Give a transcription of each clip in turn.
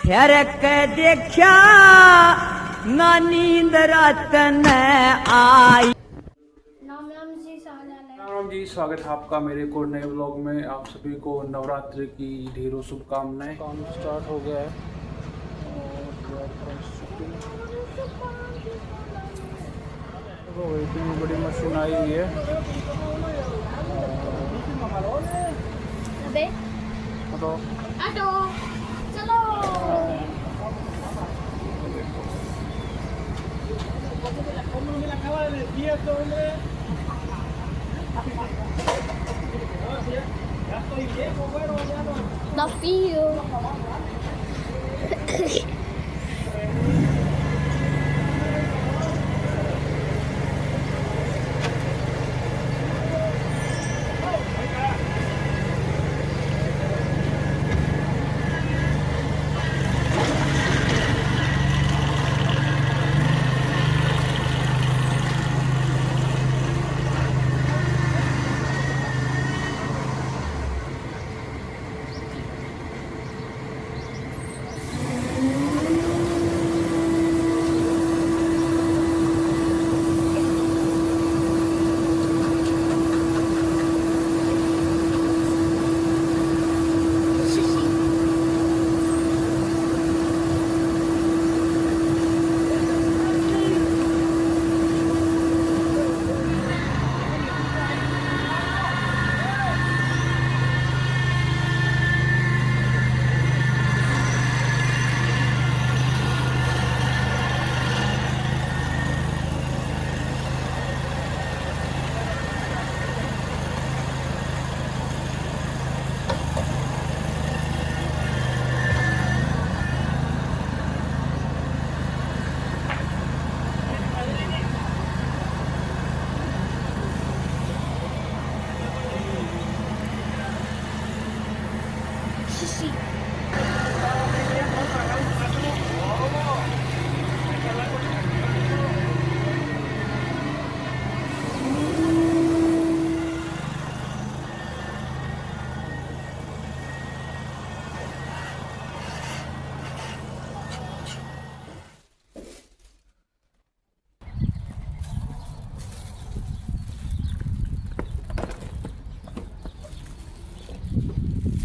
फेर के देखा ना नींद रात न आई। राम जी, स्वागत है आपका मेरे को नए व्लॉग में। आप सभी को नवरात्रि की ढेरों शुभकामनाएं। काम स्टार्ट हो गया है और इतनी बड़ी मशीन आई हुई है। चलो the feel.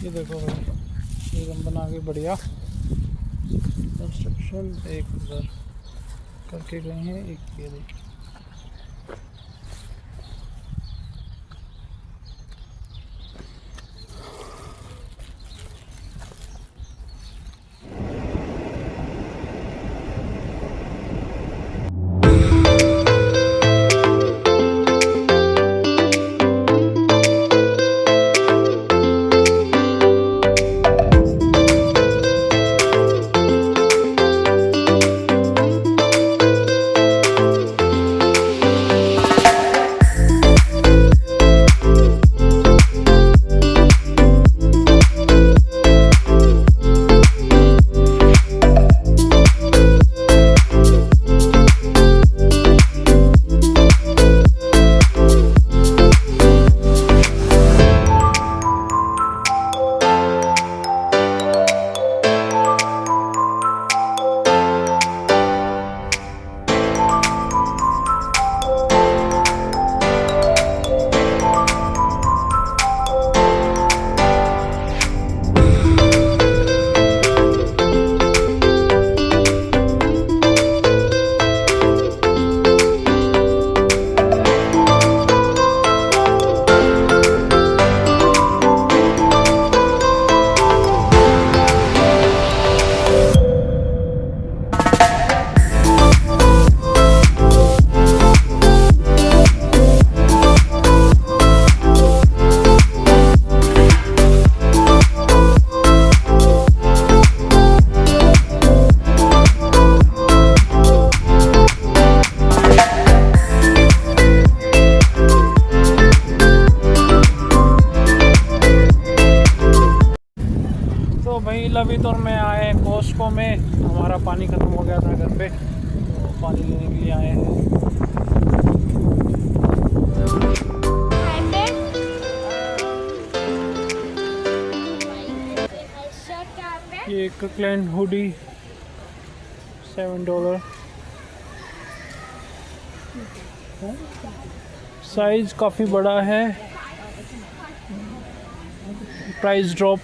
ये देखो भाई, एकदम बना के बढ़िया कंस्ट्रक्शन। एक उधर करके गए हैं, एक ये देखिए। लवित और मैं आए कोस्को में। हमारा पानी ख़त्म हो गया था घर पे, तो पानी लेने के लिए आए हैं। ये ये क्लैन हुडी $7। साइज काफ़ी बड़ा है। प्राइस ड्रॉप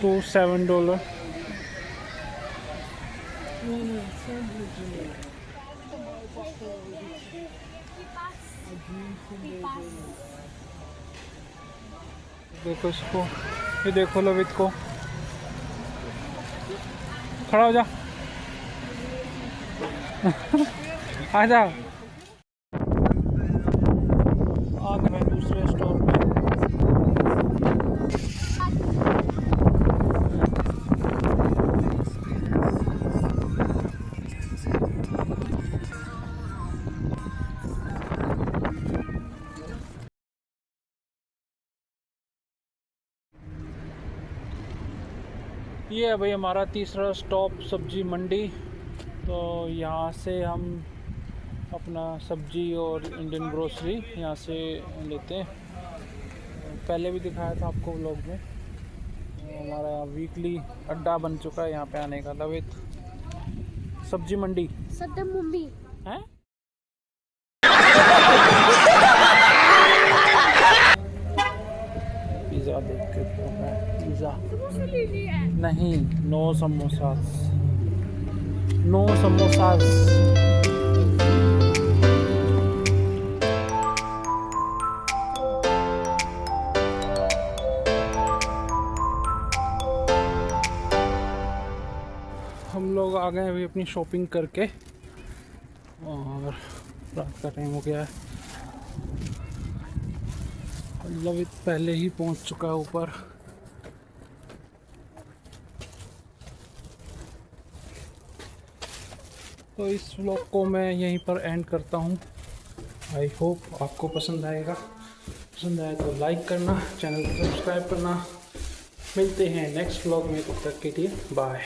तो $7। देखो इसको, ये देखो लवित को, खड़ा हो जा। आ जा। आ गए मैं दूसरे स्टोर पे। ये है भाई हमारा तीसरा स्टॉप, सब्जी मंडी। तो यहाँ से हम अपना सब्जी और इंडियन ग्रोसरी यहाँ से लेते हैं। पहले भी दिखाया था आपको व्लॉग में। हमारा यहाँ वीकली अड्डा बन चुका है यहाँ पे आने का। लवित, सब्जी मंडी सद्दम मुंबई है। पिज़्ज़ा देख के पिज़्ज़ा नहीं, नो समोसास, नो समोसास। हम लोग आ गए अभी अपनी शॉपिंग करके और रात का टाइम हो गया है। लवित पहले ही पहुंच चुका है ऊपर। तो इस व्लॉग को मैं यहीं पर एंड करता हूं। आई होप आपको पसंद आएगा। पसंद आए तो लाइक करना, चैनल को सब्सक्राइब करना। मिलते हैं नेक्स्ट व्लॉग में, तब तक के लिए बाय।